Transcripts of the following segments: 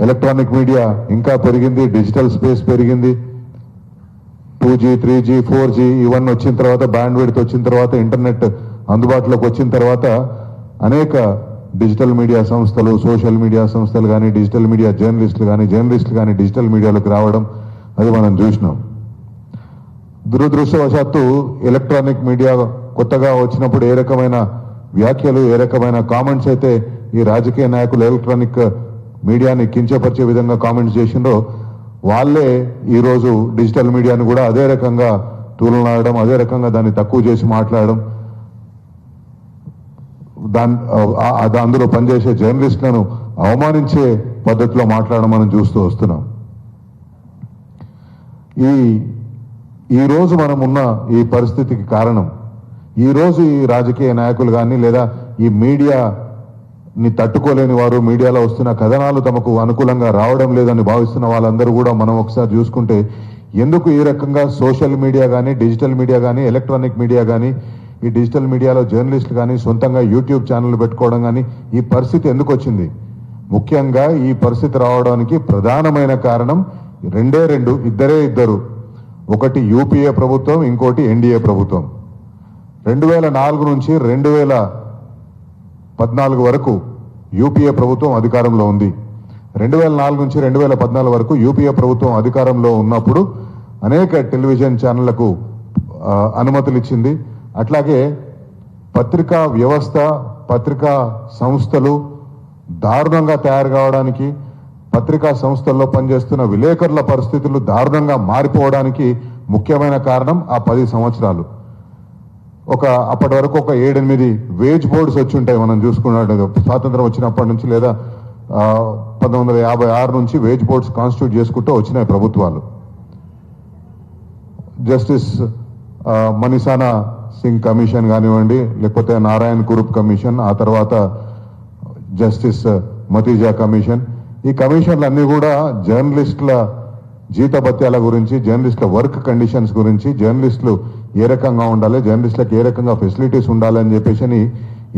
Electronic media ఇంకా పెరిగింది, digital space పెరిగింది. 2G 3G 4G ఇవన్నీ వచ్చిన తర్వాత, బ్యాండ్ విడ్త్ వచ్చిన తర్వాత, ఇంటర్నెట్ అందుబాటులోకి వచ్చిన తర్వాత అనేక డిజిటల్ మీడియా సంస్థలు, సోషల్ మీడియా సంస్థలు కానీ, డిజిటల్ మీడియా జర్నలిస్టులు కానీ డిజిటల్ మీడియాలోకి రావడం అది మనం చూసినాం. దురదృష్టవశాత్తు ఎలక్ట్రానిక్ మీడియా కొత్తగా వచ్చినప్పుడు ఏ రకమైన వ్యాఖ్యలు, ఏ రకమైన కామెంట్స్ అయితే ఈ రాజకీయ నాయకులు ఎలక్ట్రానిక్ మీడియాని కించపరిచే విధంగా కామెంట్స్ చేసిండ్రో, వాళ్ళే ఈరోజు డిజిటల్ మీడియాను కూడా అదే రకంగా తూలనాడడం, అదే రకంగా దాన్ని తక్కువ చేసి మాట్లాడడం, అందులో పనిచేసే జర్నలిస్టులను అవమానించే పద్ధతిలో మాట్లాడడం మనం చూస్తూ వస్తున్నాం. ఈ రోజు మనం ఉన్న ఈ పరిస్థితికి కారణం, ఈ రోజు ఈ రాజకీయ నాయకులు కానీ లేదా ఈ మీడియాని తట్టుకోలేని వారు, మీడియాలో వస్తున్న కథనాలు తమకు అనుకూలంగా రావడం లేదని భావిస్తున్న వాళ్ళందరూ కూడా మనం ఒకసారి చూసుకుంటే, ఎందుకు ఈ రకంగా సోషల్ మీడియా కానీ, డిజిటల్ మీడియా కానీ, ఎలక్ట్రానిక్ మీడియా కానీ, ఈ డిజిటల్ మీడియాలో జర్నలిస్టులు కానీ సొంతంగా యూట్యూబ్ ఛానల్ పెట్టుకోవడం కానీ ఈ పరిస్థితి ఎందుకు వచ్చింది? ముఖ్యంగా ఈ పరిస్థితి రావడానికి ప్రధానమైన కారణం ఇద్దరే ఇద్దరు. ఒకటి యూపీఏ ప్రభుత్వం, ఇంకోటి ఎన్డీఏ ప్రభుత్వం. 2004 నుంచి 2014 వరకు యూపీఏ ప్రభుత్వం అధికారంలో ఉంది. 2004 నుంచి 2014 వరకు యూపీఏ ప్రభుత్వం అధికారంలో ఉన్నప్పుడు అనేక టెలివిజన్ ఛానళ్లకు అనుమతులు ఇచ్చింది. అట్లాగే పత్రికా వ్యవస్థ, పత్రికా సంస్థలు దారుణంగా తయారు కావడానికి, పత్రికా సంస్థల్లో పనిచేస్తున్న విలేకరుల పరిస్థితులు దారుణంగా మారిపోవడానికి ముఖ్యమైన కారణం ఆ 10 సంవత్సరాలు. అప్పటి వరకు ఒక 7-8 వేజ్ బోర్డ్స్ వచ్చి ఉంటాయి. మనం చూసుకున్నట్టు స్వాతంత్రం వచ్చినప్పటి నుంచి లేదా 1956 నుంచి వేజ్ బోర్డ్స్ కాన్స్టిట్యూట్ చేసుకుంటూ వచ్చినాయి ప్రభుత్వాలు. జస్టిస్ మనీషానా సింగ్ కమిషన్ కానివ్వండి, లేకపోతే నారాయణ్ కురూప్ కమిషన్, ఆ తర్వాత జస్టిస్ మతీజా కమిషన్. ఈ కమిషన్లు అన్ని కూడా జర్నలిస్టుల జీతభత్యాల గురించి, జర్నలిస్టుల వర్క్ కండిషన్స్ గురించి, జర్నలిస్టులు ఏ రకంగా ఉండాలి, జర్నలిస్టులకు ఏ రకంగా ఫెసిలిటీస్ ఉండాలి అని చెప్పేసి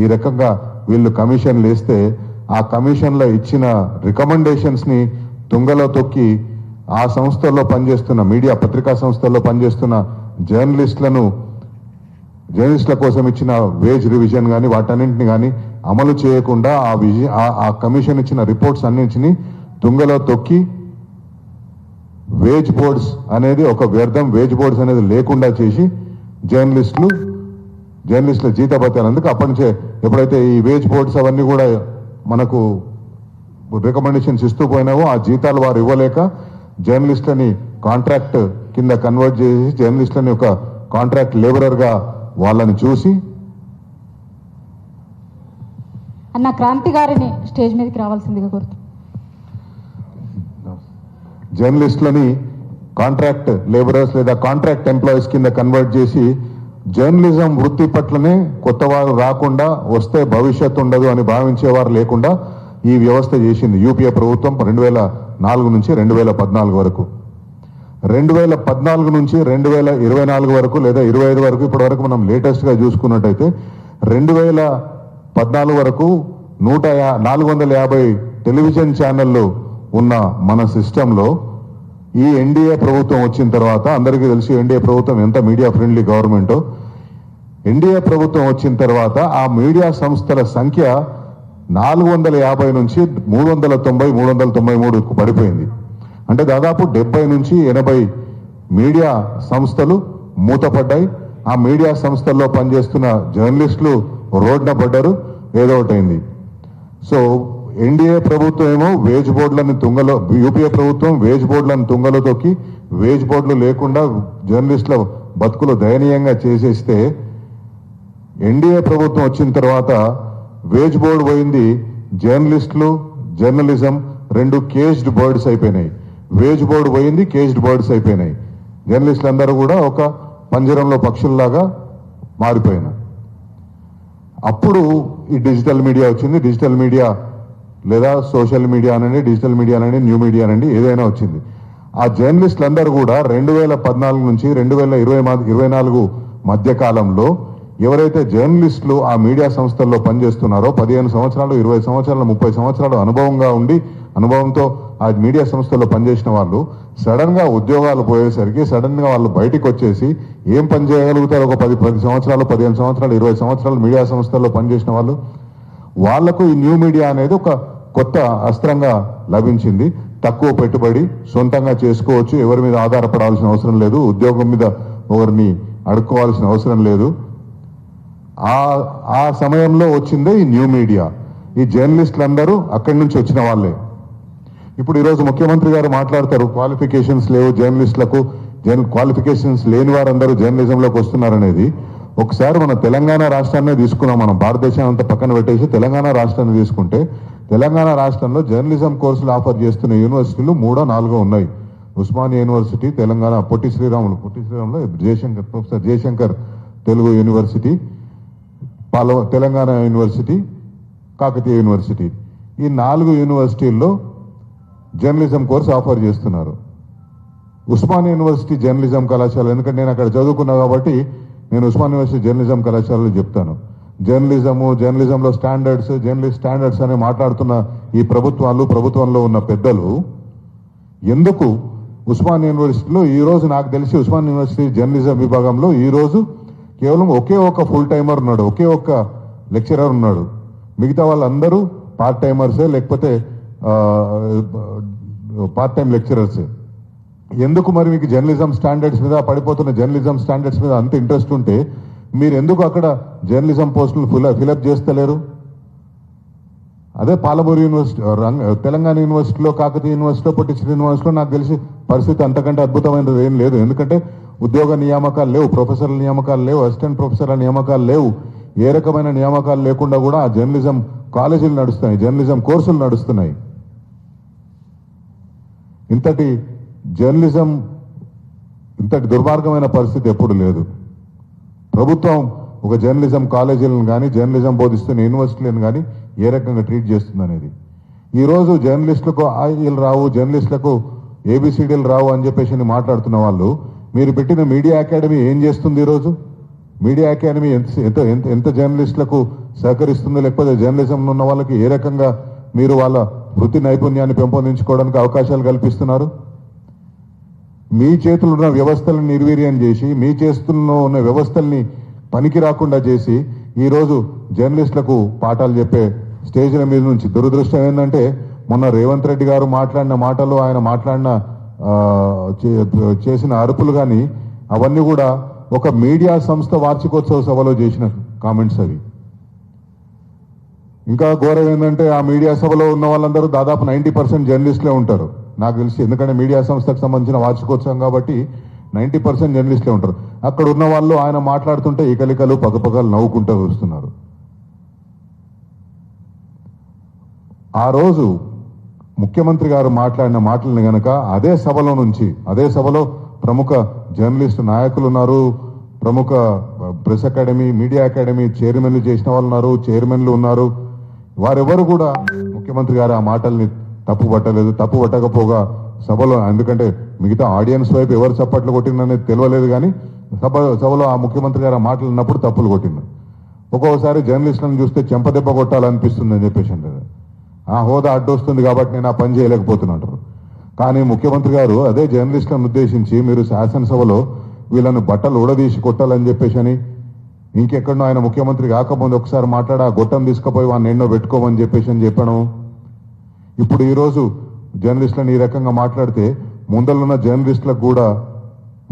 ఈ రకంగా వీళ్ళు కమిషన్లు వేస్తే, ఆ కమిషన్లో ఇచ్చిన రికమెండేషన్స్ ని తుంగలో తొక్కి ఆ సంస్థల్లో పనిచేస్తున్న మీడియా, పత్రికా సంస్థల్లో పనిచేస్తున్న జర్నలిస్టుల కోసం ఇచ్చిన వేజ్ రివిజన్ కానీ వాటన్నింటిని కానీ అమలు చేయకుండా ఆ కమిషన్ ఇచ్చిన రిపోర్ట్స్ అన్నింటినీ తుంగలో తొక్కి వేజ్ బోర్డ్స్ అనేది ఒక వ్యర్థం, వేజ్ బోర్డ్స్ అనేది లేకుండా చేసి జర్నలిస్టుల జీతభత్యాలు. అందుకు అప్పటి నుంచే ఎప్పుడైతే ఈ వేజ్ బోర్డ్స్ అవన్నీ కూడా మనకు రికమెండేషన్స్ ఇస్తూ పోయినావో, ఆ జీతాలు వారు ఇవ్వలేక జర్నలిస్టులని కాంట్రాక్ట్ కింద కన్వర్ట్ చేసి జర్నలిస్టులని ఒక కాంట్రాక్ట్ లేబరర్ గా వాళ్ళని చూసి. అన్న క్రాంతి గారిని స్టేజ్ మీదకి రావాల్సిందిగా కోరుతున్నాను. జర్నలిస్టులని కాంట్రాక్ట్ లేబరర్స్ లేదా కాంట్రాక్ట్ ఎంప్లాయీస్ కింద కన్వర్ట్ చేసి జర్నలిజం వృత్తి పట్లనే కొత్త వారు రాకుండా, వస్తే భవిష్యత్తు ఉండదు అని భావించేవారు లేకుండా ఈ వ్యవస్థ చేసింది యూపీఏ ప్రభుత్వం 2004 నుంచి 2014 వరకు. 2014 నుంచి 2024 వరకు లేదా 25 వరకు, ఇప్పటి వరకు మనం లేటెస్ట్ గా చూసుకున్నట్టయితే 2014 వరకు 450 టెలివిజన్ ఛానళ్లు ఉన్న మన సిస్టంలో ఈ ఎన్డీఏ ప్రభుత్వం వచ్చిన తర్వాత, అందరికీ తెలిసి ఎన్డీఏ ప్రభుత్వం ఎంత మీడియా ఫ్రెండ్లీ గవర్నమెంటో, ఎన్డీఏ ప్రభుత్వం వచ్చిన తర్వాత ఆ మీడియా సంస్థల సంఖ్య 450 నుంచి 390, 393కు పడిపోయింది. అంటే దాదాపు 70 నుంచి 80 మీడియా సంస్థలు మూతపడ్డాయి. ఆ మీడియా సంస్థల్లో పనిచేస్తున్న జర్నలిస్టులు రోడ్న పడ్డారు, ఏదో ఒకటైంది. సో ఎన్డీఏ ప్రభుత్వం ఏమో వేజ్ బోర్డులను తుంగలో, యూపీఏ ప్రభుత్వం వేజ్ బోర్డులను తుంగలో తొక్కి వేజ్ బోర్డులు లేకుండా జర్నలిస్టుల బతుకులు దయనీయంగా చేసేస్తే, ఎన్డీఏ ప్రభుత్వం వచ్చిన తర్వాత వేజ్ బోర్డు పోయింది, జర్నలిస్టులు జర్నలిజం రెండు కేజ్డ్ బర్డ్స్ అయిపోయినాయి. వేజ్ బోర్డు పోయింది, కేజ్డ్ బర్డ్స్ అయిపోయినాయి. జర్నలిస్టులు అందరూ కూడా ఒక పంజరంలో పక్షుల్లాగా మారిపోయినారు. అప్పుడు ఈ డిజిటల్ మీడియా వచ్చింది. డిజిటల్ మీడియా లేదా సోషల్ మీడియా అనండి, డిజిటల్ మీడియా అనండి, న్యూ మీడియా అనండి, ఏదైనా వచ్చింది. ఆ జర్నలిస్టులు అందరూ కూడా 2014 నుంచి 2024 మధ్య కాలంలో ఎవరైతే జర్నలిస్టులు ఆ మీడియా సంస్థల్లో పనిచేస్తున్నారో 15 సంవత్సరాలు, 20 సంవత్సరాలు, 30 సంవత్సరాలు అనుభవంతో ఆ మీడియా సంస్థల్లో పనిచేసిన వాళ్ళు సడన్ గా ఉద్యోగాలు పోయేసరికి సడన్ గా వాళ్ళు బయటికి వచ్చేసి ఏం పని చేయగలుగుతారు? ఒక 10 సంవత్సరాలు, 15 సంవత్సరాలు, 20 సంవత్సరాలు మీడియా సంస్థల్లో పనిచేసిన వాళ్లకు ఈ న్యూ మీడియా అనేది ఒక కొత్త అస్త్రంగా లభించింది. తక్కువ పెట్టుబడి, సొంతంగా చేసుకోవచ్చు, ఎవరి మీద ఆధారపడాల్సిన అవసరం లేదు, ఉద్యోగం మీద ఎవరిని అడుక్కోవాల్సిన అవసరం లేదు. ఆ సమయంలో వచ్చిందే ఈ న్యూ మీడియా. ఈ జర్నలిస్టులందరూ అక్కడి నుంచి వచ్చిన వాళ్ళే. ఇప్పుడు ఈరోజు ముఖ్యమంత్రి గారు మాట్లాడతారు, క్వాలిఫికేషన్స్ లేవు జర్నలిస్టులకు, క్వాలిఫికేషన్స్ లేని వారందరూ జర్నలిజంలోకి వస్తున్నారనేది. ఒకసారి మన తెలంగాణ రాష్ట్రాన్నే తీసుకున్నాం, మనం భారతదేశం అంతా పక్కన పెట్టేసి తెలంగాణ రాష్ట్రాన్ని తీసుకుంటే, తెలంగాణ రాష్ట్రంలో జర్నలిజం కోర్సులు ఆఫర్ చేస్తున్న యూనివర్సిటీలు 3 or 4 ఉన్నాయి. Osmania university, Telangana Potti Sriramulu professor Jayashankar Telugu university, Telangana university, Kakatiya university. ఈ 4 యూనివర్సిటీల్లో జర్నలిజం కోర్స్ ఆఫర్ చేస్తున్నారు. ఉస్మానియా యూనివర్సిటీ జర్నలిజం కళాశాల, ఎందుకంటే నేను అక్కడ చదువుకున్నా కాబట్టి నేను ఉస్మానియా యూనివర్సిటీ జర్నలిజం కళాశాలలో చెప్తాను. జర్నలిజంలో జర్నలిస్ట్ స్టాండర్డ్స్ అని మాట్లాడుతున్న ఈ ప్రభుత్వంలో ఉన్న పెద్దలు ఎందుకు ఉస్మానియా యూనివర్సిటీలో ఈ రోజు నాకు తెలిసి ఉస్మానియా యూనివర్సిటీ జర్నలిజం విభాగంలో ఈ రోజు కేవలం ఒకే ఒక ఫుల్ టైమర్ ఉన్నాడు, ఒకే ఒక్క లెక్చరర్ ఉన్నాడు. మిగతా వాళ్ళందరూ పార్ట్ టైమర్సే, లేకపోతే పార్ట్ టైం లెక్చరర్సే. ఎందుకు మరి మీకు జర్నలిజం స్టాండర్డ్స్ మీద, పడిపోతున్న జర్నలిజం స్టాండర్డ్స్ మీద అంత ఇంట్రెస్ట్ ఉంటే మీరు ఎందుకు అక్కడ జర్నలిజం పోస్టులు ఫిలప్ చేస్తలేరు? అదే పాలమూరు యూనివర్సిటీ, తెలంగాణ యూనివర్సిటీలో, కాకతీయ యూనివర్సిటీలో, పొట్టి యూనివర్సిటీలో నాకు తెలిసి పరిస్థితి అంతకంటే అద్భుతమైనది ఏం లేదు. ఎందుకంటే ఉద్యోగ నియామకాలు లేవు, ప్రొఫెసర్ల నియామకాలు లేవు, అసిస్టెంట్ ప్రొఫెసర్ల నియామకాలు లేవు. ఏ రకమైన నియామకాలు లేకుండా కూడా ఆ జర్నలిజం కాలేజీలు నడుస్తున్నాయి, జర్నలిజం కోర్సులు నడుస్తున్నాయి. ఇంతటి దుర్మార్గమైన పరిస్థితి ఎప్పుడు లేదు. ప్రభుత్వం ఒక జర్నలిజం కాలేజీలను కానీ, జర్నలిజం బోధిస్తున్న యూనివర్సిటీలను కానీ ఏ రకంగా ట్రీట్ చేస్తుంది అనేది. ఈరోజు జర్నలిస్టులకు ఐఈలు రావు, జర్నలిస్టులకు ఏబిసిడీలు రావు అని చెప్పేసి మాట్లాడుతున్న వాళ్ళు, మీరు పెట్టిన మీడియా అకాడమీ ఏం చేస్తుంది? ఈరోజు మీడియా అకాడమీ ఎంత జర్నలిస్టులకు సహకరిస్తుందో, లేకపోతే జర్నలిజంలో ఉన్న వాళ్ళకి ఏ రకంగా మీరు వాళ్ళ వృత్తి నైపుణ్యాన్ని పెంపొందించుకోవడానికి అవకాశాలు కల్పిస్తున్నారు? మీ చేతుల్లో ఉన్న వ్యవస్థలను నిర్వీర్యం చేసి, మీ చేతుల్లో ఉన్న వ్యవస్థల్ని పనికి రాకుండా చేసి ఈరోజు జర్నలిస్టులకు పాఠాలు చెప్పే స్టేజ్ల మీద నుంచి. దురదృష్టం ఏంటంటే మొన్న రేవంత్ రెడ్డి గారు మాట్లాడిన మాటలు, ఆయన మాట్లాడిన చేసిన అరుపులు కానీ అవన్నీ కూడా ఒక మీడియా సంస్థ వార్షికోత్సవ సభలో చేసిన కామెంట్స్ అవి. ఇంకా ఘోరం ఏంటంటే ఆ మీడియా సభలో ఉన్న వాళ్ళందరూ దాదాపు 90% జర్నలిస్టులే ఉంటారు నాకు తెలిసి. ఎందుకంటే మీడియా సంస్థకు సంబంధించిన వార్షికోత్సవం కాబట్టి 90% జర్నలిస్టులే ఉంటారు. అక్కడ ఉన్న వాళ్ళు ఆయన మాట్లాడుతుంటే ఈకలికలు పగపగలు నవ్వుకుంటూ వస్తున్నారు. ఆ రోజు ముఖ్యమంత్రి గారు మాట్లాడిన మాటలను గనక అదే సభలో ప్రముఖ జర్నలిస్టు నాయకులు ఉన్నారు, ప్రముఖ ప్రెస్ అకాడమీ, మీడియా అకాడమీ చైర్మన్లు చేసిన వాళ్ళు ఉన్నారు, చైర్మన్లు ఉన్నారు. వారెవరు కూడా ముఖ్యమంత్రి గారు ఆ మాటల్ని తప్పు పట్టకపోగా సభలో, ఎందుకంటే మిగతా ఆడియన్స్ వైపు ఎవరు చప్పట్లు కొట్టిందనేది తెలియలేదు, కానీ సభలో ఆ ముఖ్యమంత్రి గారు ఆ మాటలు ఉన్నప్పుడు తప్పులు కొట్టింది. ఒక్కొక్కసారి జర్నలిస్టులను చూస్తే చెంపదెబ్బ కొట్టాలనిపిస్తుంది అని చెప్పేసి అంటారు. ఆ హోదా అడ్డొస్తుంది కాబట్టి నేను ఆ పని చేయలేకపోతున్నట్టు. కానీ ముఖ్యమంత్రి గారు అదే జర్నలిస్టులను ఉద్దేశించి మీరు శాసనసభలో వీళ్ళను బట్టలు ఊడదీసి కొట్టాలని చెప్పేసి అని, ఇంకెక్కడో ఆయన ముఖ్యమంత్రి కాకముందు ఒకసారి మాట్లాడి ఆ గొట్టం తీసుకుపోయి వాడిని ఎన్నో పెట్టుకోమని చెప్పేసి అని చెప్పడం. ఇప్పుడు ఈరోజు జర్నలిస్టులను ఈ రకంగా మాట్లాడితే ముందరున్న జర్నలిస్టులకు కూడా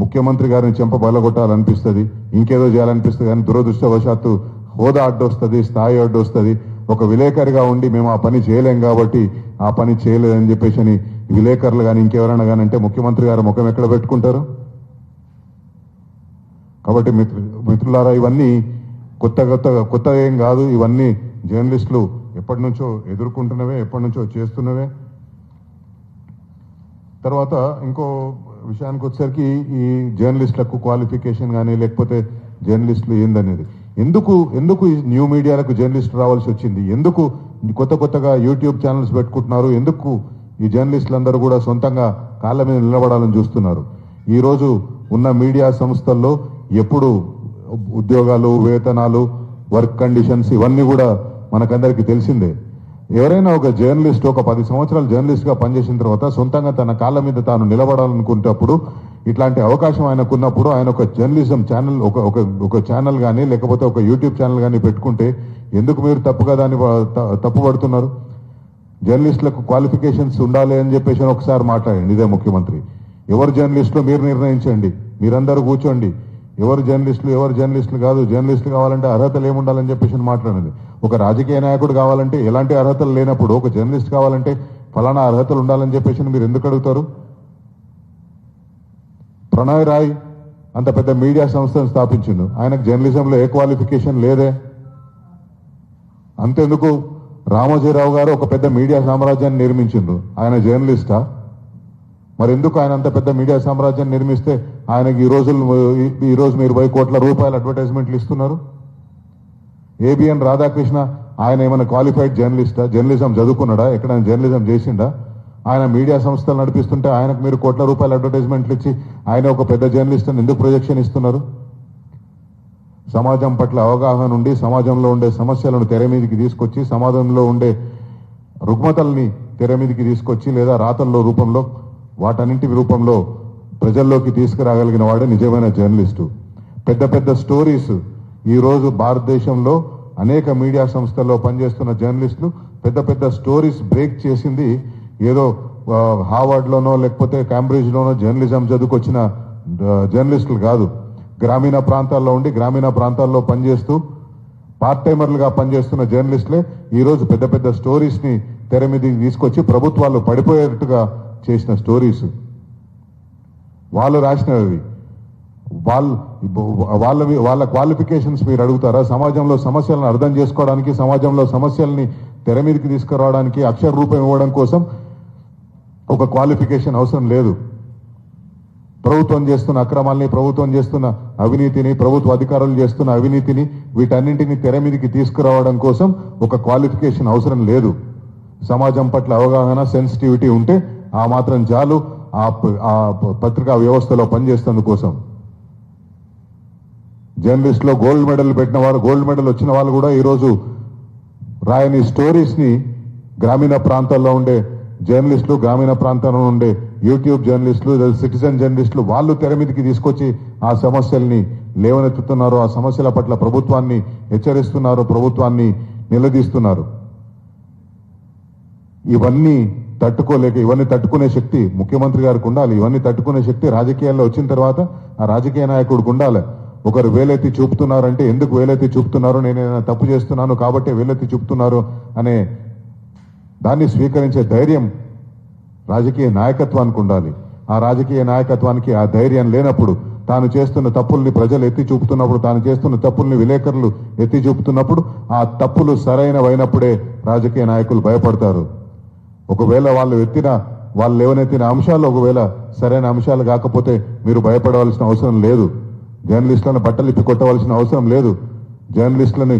ముఖ్యమంత్రి గారిని చెంప బలగొట్టాలనిపిస్తుంది, ఇంకేదో చేయాలనిపిస్తుంది. కానీ దురదృష్టవశాత్తు హోదా అడ్డొస్తుంది, స్థాయి అడ్డొస్తుంది. ఒక విలేకరిగా ఉండి మేము ఆ పని చేయలేం కాబట్టి ఆ పని చేయలేదని చెప్పేసి అని విలేకరులు కానీ ఇంకెవరైనా కానీ అంటే ముఖ్యమంత్రి గారు ముఖం ఎక్కడ పెట్టుకుంటారు? కాబట్టి మిత్రులారా, ఇవన్నీ కొత్త ఏం కాదు. ఇవన్నీ జర్నలిస్టులు ఎప్పటి నుంచో ఎదుర్కొంటున్నవే, ఎప్పటి నుంచో చేస్తున్నవే. తర్వాత ఇంకో విషయానికి వచ్చేసరికి ఈ జర్నలిస్టులకు క్వాలిఫికేషన్ కానీ లేకపోతే జర్నలిస్టులు ఏందనేది, ఎందుకు ఈ న్యూ మీడియాలకు జర్నలిస్టులు రావాల్సి వచ్చింది? ఎందుకు కొత్తగా యూట్యూబ్ ఛానల్స్ పెట్టుకుంటున్నారు? ఎందుకు ఈ జర్నలిస్టులందరూ కూడా సొంతంగా కాళ్ళ మీద నిలబడాలని చూస్తున్నారు? ఈరోజు ఉన్న మీడియా సంస్థల్లో ఎప్పుడు ఉద్యోగాలు, వేతనాలు, వర్క్ కండిషన్స్ ఇవన్నీ కూడా మనకందరికీ తెలిసిందే. ఎవరైనా ఒక జర్నలిస్ట్ ఒక 10 సంవత్సరాలు జర్నలిస్ట్గా పనిచేసిన తర్వాత సొంతంగా తన కాళ్ళ మీద తాను నిలబడాలనుకునేటప్పుడు ఇట్లాంటి అవకాశం ఆయనకున్నప్పుడు ఆయన ఒక జర్నలిజం ఛానల్ ఒక ఛానల్ కానీ లేకపోతే ఒక యూట్యూబ్ ఛానల్ కానీ పెట్టుకుంటే ఎందుకు మీరు తప్పుగా దాన్ని తప్పుపడుతున్నారు? జర్నలిస్టులకు క్వాలిఫికేషన్స్ ఉండాలి అని చెప్పేసి ఒకసారి మాట్లాడండి. ఇదే ముఖ్యమంత్రి. ఎవరు జర్నలిస్టులు మీరు నిర్ణయించండి, మీరందరూ కూర్చోండి. ఎవరు జర్నలిస్టులు కాదు, జర్నలిస్టులు కావాలంటే అర్హతలు ఏముండాలని చెప్పేసి మాట్లాడండి. ఒక రాజకీయ నాయకుడు కావాలంటే ఎలాంటి అర్హతలు లేనప్పుడు ఒక జర్నలిస్ట్ కావాలంటే ఫలానా అర్హతలు ఉండాలని చెప్పేసి మీరు ఎందుకు అడుగుతారు? ప్రణయ్ రాయ్ అంత పెద్ద మీడియా సంస్థను స్థాపించిండు, ఆయనకు జర్నలిజంలో ఏ క్వాలిఫికేషన్ లేదే. అంతెందుకు రామోజీరావు గారు ఒక పెద్ద మీడియా సామ్రాజ్యాన్ని నిర్మించిండు, ఆయన జర్నలిస్టా? మరి ఎందుకు ఆయన అంత పెద్ద మీడియా సామ్రాజ్యాన్ని నిర్మిస్తే ఆయనకి ఈ రోజు మీరు 10 కోట్ల రూపాయల అడ్వర్టైజ్మెంట్లు ఇస్తున్నారు? ఏబిఎన్ రాధాకృష్ణ ఆయన ఏమైనా క్వాలిఫైడ్ జర్నలిస్టా? జర్నలిజం చదువుకున్నాడా? ఎక్కడైనా జర్నలిజం చేసిండా? ఆయన మీడియా సంస్థలు నడిపిస్తుంటే ఆయనకు మీరు కోట్ల రూపాయల అడ్వర్టైజ్మెంట్లు ఇచ్చి ఆయన ఒక పెద్ద జర్నలిస్ట్ అని ఎందుకు ప్రొజెక్షన్ ఇస్తున్నారు? సమాజం పట్ల అవగాహన ఉండి సమాజంలో ఉండే సమస్యలను తెర మీదకి తీసుకొచ్చి సమాజంలో ఉండే రుగ్మతల్ని తెర మీదకి తీసుకొచ్చి లేదా రాతల్లో రూపంలో వాటన్నింటి రూపంలో ప్రజల్లోకి తీసుకురాగలిగిన వాడే నిజమైన జర్నలిస్టు. పెద్ద పెద్ద స్టోరీస్ ఈరోజు భారతదేశంలో అనేక మీడియా సంస్థల్లో పనిచేస్తున్న జర్నలిస్టులు పెద్ద పెద్ద స్టోరీస్ బ్రేక్ చేసింది ఏదో హార్వర్డ్లోనో లేకపోతే క్యాంబ్రిడ్జ్లోనో జర్నలిజం చదువుకొచ్చిన జర్నలిస్టులు కాదు. గ్రామీణ ప్రాంతాల్లో ఉండి గ్రామీణ ప్రాంతాల్లో పనిచేస్తూ పార్ట్ టైమర్లుగా పనిచేస్తున్న జర్నలిస్టులే ఈరోజు పెద్ద పెద్ద స్టోరీస్ని తెర మీదకి తీసుకొచ్చి ప్రభుత్వాలు పడిపోయేట్టుగా చేసిన స్టోరీస్ వాళ్ళు రాసినవి. వాళ్ళ క్వాలిఫికేషన్స్ మీరు అడుగుతారా? సమాజంలో సమస్యలను అర్థం చేసుకోవడానికి, సమాజంలో సమస్యల్ని తెర మీదకి తీసుకురావడానికి, అక్షర రూపం ఇవ్వడం కోసం ఒక క్వాలిఫికేషన్ అవసరం లేదు. ప్రభుత్వం చేస్తున్న అక్రమాల్ని, ప్రభుత్వం చేస్తున్న అవినీతిని, ప్రభుత్వ అధికారులు చేస్తున్న అవినీతిని వీటన్నింటినీ తెర మీదకి తీసుకురావడం కోసం ఒక క్వాలిఫికేషన్ అవసరం లేదు. సమాజం పట్ల అవగాహన, సెన్సిటివిటీ ఉంటే ఆ మాత్రం చాలు ఆ పత్రికా వ్యవస్థలో పనిచేసేందుకోసం. జర్నలిస్ట్లో గోల్డ్ మెడల్ పెట్టిన వారు, గోల్డ్ మెడల్ వచ్చిన వాళ్ళు కూడా ఈరోజు రాయని స్టోరీస్ని గ్రామీణ ప్రాంతాల్లో ఉండే జర్నలిస్టులు, గ్రామీణ ప్రాంతాల్లో ఉండే యూట్యూబ్ జర్నలిస్టులు, సిటిజన్ జర్నలిస్టులు వాళ్ళు తెర మీదకి తీసుకొచ్చి ఆ సమస్యల్ని లేవనెత్తుతున్నారు. ఆ సమస్యల పట్ల ప్రభుత్వాన్ని హెచ్చరిస్తున్నారు, ప్రభుత్వాన్ని నిలదీస్తున్నారు. ఇవన్నీ తట్టుకునే శక్తి ముఖ్యమంత్రి గారికి ఉండాలి. ఇవన్నీ తట్టుకునే శక్తి రాజకీయాల్లో వచ్చిన తర్వాత ఆ రాజకీయ నాయకుడికి ఉండాలి. ఒకరు వేలెత్తి చూపుతున్నారంటే ఎందుకు వేలెత్తి చూపుతున్నారు, నేను తప్పు చేస్తున్నాను కాబట్టి వేలెత్తి చూపుతున్నారు అనే దాన్ని స్వీకరించే ధైర్యం రాజకీయ నాయకత్వానికి ఉండాలి. ఆ రాజకీయ నాయకత్వానికి ఆ ధైర్యం లేనప్పుడు, తాను చేస్తున్న తప్పుల్ని ప్రజలు ఎత్తి చూపుతున్నప్పుడు, తాను చేస్తున్న తప్పుల్ని విలేకరులు ఎత్తి చూపుతున్నప్పుడు ఆ తప్పులు సరైనవైనప్పుడే రాజకీయ నాయకులు భయపడతారు. ఒకవేళ వాళ్ళు లేవనెత్తిన అంశాలు ఒకవేళ సరైన అంశాలు కాకపోతే మీరు భయపడవలసిన అవసరం లేదు. జర్నలిస్టులను బట్టలిప్పి కొట్టవలసిన అవసరం లేదు. జర్నలిస్టులని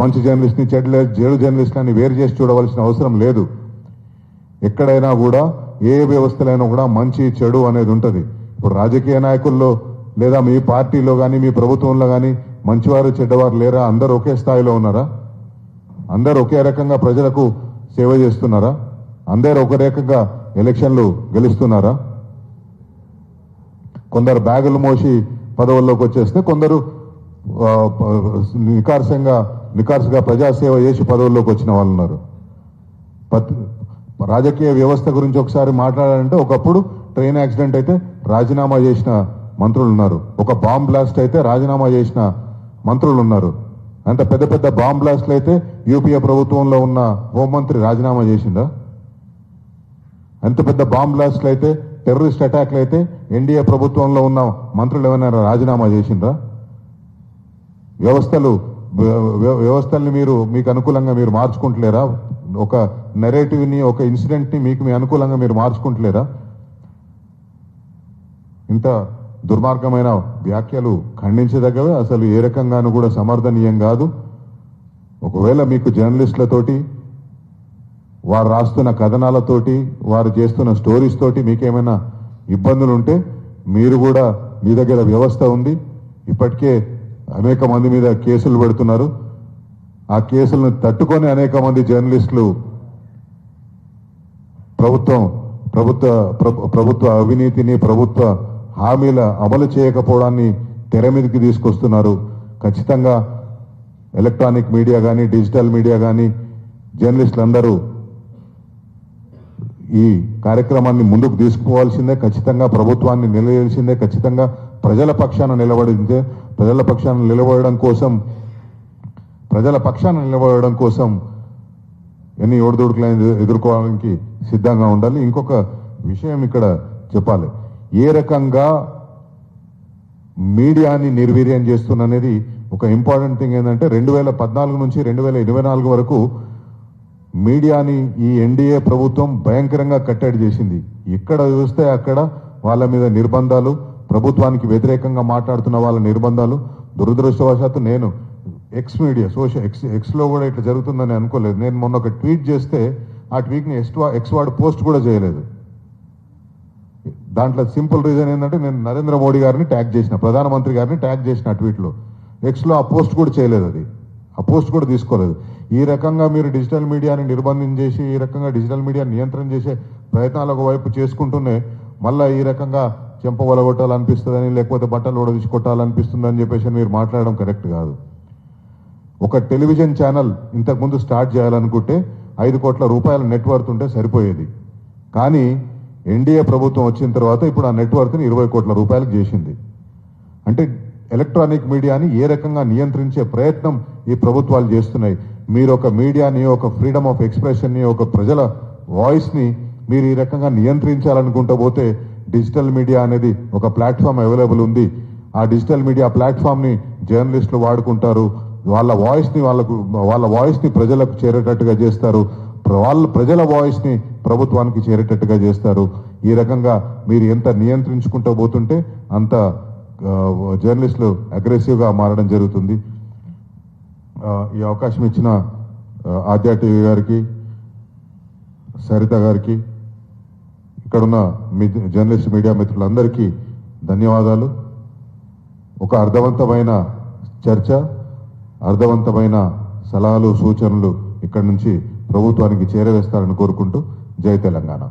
మంచి జర్నలిస్ట్ని చెడు జర్నలిస్టులని వేరు చేసి చూడవలసిన అవసరం లేదు. ఎక్కడైనా కూడా ఏ వ్యవస్థలైనా కూడా మంచి చెడు అనేది ఉంటుంది. ఇప్పుడు రాజకీయ నాయకుల్లో లేదా మీ పార్టీలో కానీ మీ ప్రభుత్వంలో కానీ మంచివారు చెడ్డవారు లేరా? అందరూ ఒకే స్థాయిలో ఉన్నారా? అందరూ ఒకే రకంగా ప్రజలకు సేవ చేస్తున్నారా? అందరూ ఒక రకంగా ఎలక్షన్లు గెలుస్తున్నారా? కొందరు బ్యాగులు మోసి పదవుల్లోకి వచ్చేస్తే కొందరు నికార్సుగా ప్రజాసేవ చేసి పదవుల్లోకి వచ్చిన వాళ్ళు ఉన్నారు. రాజకీయ వ్యవస్థ గురించి ఒకసారి మాట్లాడాలంటే ఒకప్పుడు ట్రైన్ యాక్సిడెంట్ అయితే రాజీనామా చేసిన మంత్రులు ఉన్నారు. ఒక బాంబ్ బ్లాస్ట్ అయితే రాజీనామా చేసిన మంత్రులు ఉన్నారు. అంత పెద్ద పెద్ద బాంబ్ బ్లాస్ట్లు అయితే యూపీఏ ప్రభుత్వంలో ఉన్న హోంమంత్రి రాజీనామా చేసిందా? అంత పెద్ద బాంబ్ బ్లాస్ట్లు అయితే, టెర్రరిస్ట్ అటాక్లు అయితే ఎన్డీఏ ప్రభుత్వంలో ఉన్న మంత్రులు ఏమైనా రాజీనామా చేసిందా? వ్యవస్థల్ని మీకు అనుకూలంగా మీరు మార్చుకుంటలేరా? ఒక నెరేటివ్ని, ఒక ఇన్సిడెంట్ని మీ అనుకూలంగా మీరు మార్చుకుంటలేరా? ఇంత దుర్మార్గమైన వ్యాఖ్యలు ఖండించదగ్గవే, అసలు ఏ రకంగానూ కూడా సమర్థనీయం కాదు. ఒకవేళ మీకు జర్నలిస్టులతోటి, వారు రాస్తున్న కథనాలతోటి, వారు చేస్తున్న స్టోరీస్ తోటి మీకేమైనా ఇబ్బందులు ఉంటే మీరు కూడా, మీ దగ్గర వ్యవస్థ ఉంది, ఇప్పటికే అనేక మంది మీద కేసులు పెడుతున్నారు. ఆ కేసులను తట్టుకొని అనేక మంది జర్నలిస్టులు ప్రభుత్వ అవినీతిని, ప్రభుత్వ హామీల అమలు చేయకపోవడాన్ని తెర మీదకి తీసుకొస్తున్నారు. ఖచ్చితంగా ఎలక్ట్రానిక్ మీడియా కానీ, డిజిటల్ మీడియా కానీ, జర్నలిస్టులందరూ ఈ కార్యక్రమాన్ని ముందుకు తీసుకుపోవాల్సిందే. ఖచ్చితంగా ప్రభుత్వాన్ని నిలవేయాల్సిందే. ఖచ్చితంగా ప్రజల పక్షాన నిలబడడం కోసం ఎన్ని ఒడిదుడుకులను ఎదుర్కోవడానికి సిద్ధంగా ఉండాలి. ఇంకొక విషయం ఇక్కడ చెప్పాలి. ఏ రకంగా మీడియాని నిర్వీర్యం చేస్తున్నది ఒక ఇంపార్టెంట్ థింగ్ ఏంటంటే 2014 నుంచి 2024 వరకు మీడియాని ఈ ఎన్డీఏ ప్రభుత్వం భయంకరంగా కట్టడి చేసింది. ఎక్కడ చూస్తే అక్కడ వాళ్ళ మీద నిర్బంధాలు, ప్రభుత్వానికి వ్యతిరేకంగా మాట్లాడుతున్న వాళ్ళ నిర్బంధాలు. దురదృష్టవశాత్తు నేను ఎక్స్లో కూడా ఇట్లా జరుగుతుందని అనుకోలేదు. నేను మొన్న ఒక ట్వీట్ చేస్తే ఆ ట్వీట్ని ఎక్స్ వాడు పోస్ట్ కూడా చేయలేదు. దాంట్లో సింపుల్ రీజన్ ఏంటంటే నేను నరేంద్ర మోడీ గారిని ట్యాగ్ చేసిన, ప్రధానమంత్రి గారిని ట్యాగ్ చేసిన ఆ ట్వీట్లో. ఎక్స్లో ఆ పోస్ట్ కూడా చేయలేదు, ఆ పోస్ట్ కూడా తీసుకోలేదు. ఈ రకంగా మీరు డిజిటల్ మీడియాని నిర్బంధం చేసి, ఈ రకంగా డిజిటల్ మీడియాని నియంత్రణ చేసే ప్రయత్నాలు ఒకవైపు చేసుకుంటూనే మళ్ళీ ఈ రకంగా చెంప వలగొట్టాలనిపిస్తుందని, లేకపోతే బట్టలు ఓడదీసుకొట్టాలనిపిస్తుందని చెప్పేసి మీరు మాట్లాడడం కరెక్ట్ కాదు. ఒక టెలివిజన్ ఛానల్ ఇంతకుముందు స్టార్ట్ చేయాలనుకుంటే 5 కోట్ల రూపాయల నెట్వర్క్ ఉంటే సరిపోయేది. కానీ ఎన్డీఏ ప్రభుత్వం వచ్చిన తర్వాత ఇప్పుడు ఆ నెట్వర్క్ని 20 కోట్ల రూపాయలకు చేసింది. అంటే ఎలక్ట్రానిక్ మీడియాని ఏ రకంగా నియంత్రించే ప్రయత్నం ఈ ప్రభుత్వాలు చేస్తున్నాయి. మీరు ఒక మీడియాని, ఒక ఫ్రీడమ్ ఆఫ్ ఎక్స్ప్రెషన్ని, ఒక ప్రజల వాయిస్ని మీరు ఈ రకంగా నియంత్రించాలనుకుంటూ పోతే డిజిటల్ మీడియా అనేది ఒక ప్లాట్ఫామ్ అవైలబుల్ ఉంది. ఆ డిజిటల్ మీడియా ప్లాట్ఫామ్ని జర్నలిస్టులు వాడుకుంటారు. వాళ్ళ వాయిస్ని ప్రజలకు చేరేటట్టుగా చేస్తారు. ప్రజల వాయిస్ని ప్రభుత్వానికి చేరేటట్టుగా చేస్తారు. ఈ రకంగా మీరు ఎంత నియంత్రించుకుంటూ పోతుంటే అంత జర్నలిస్టులు అగ్రెసివ్గా మారడం జరుగుతుంది. ఈ అవకాశం ఇచ్చిన ఆద్య టీవీ గారికి, సరిత గారికి, ఇక్కడున్న జర్నలిస్ట్ మీడియా మిత్రులందరికీ ధన్యవాదాలు. ఒక అర్థవంతమైన చర్చ, అర్థవంతమైన సలహాలు, సూచనలు ఇక్కడి నుంచి ప్రభుత్వానికి చేరవేస్తారని కోరుకుంటూ జై తెలంగాణ.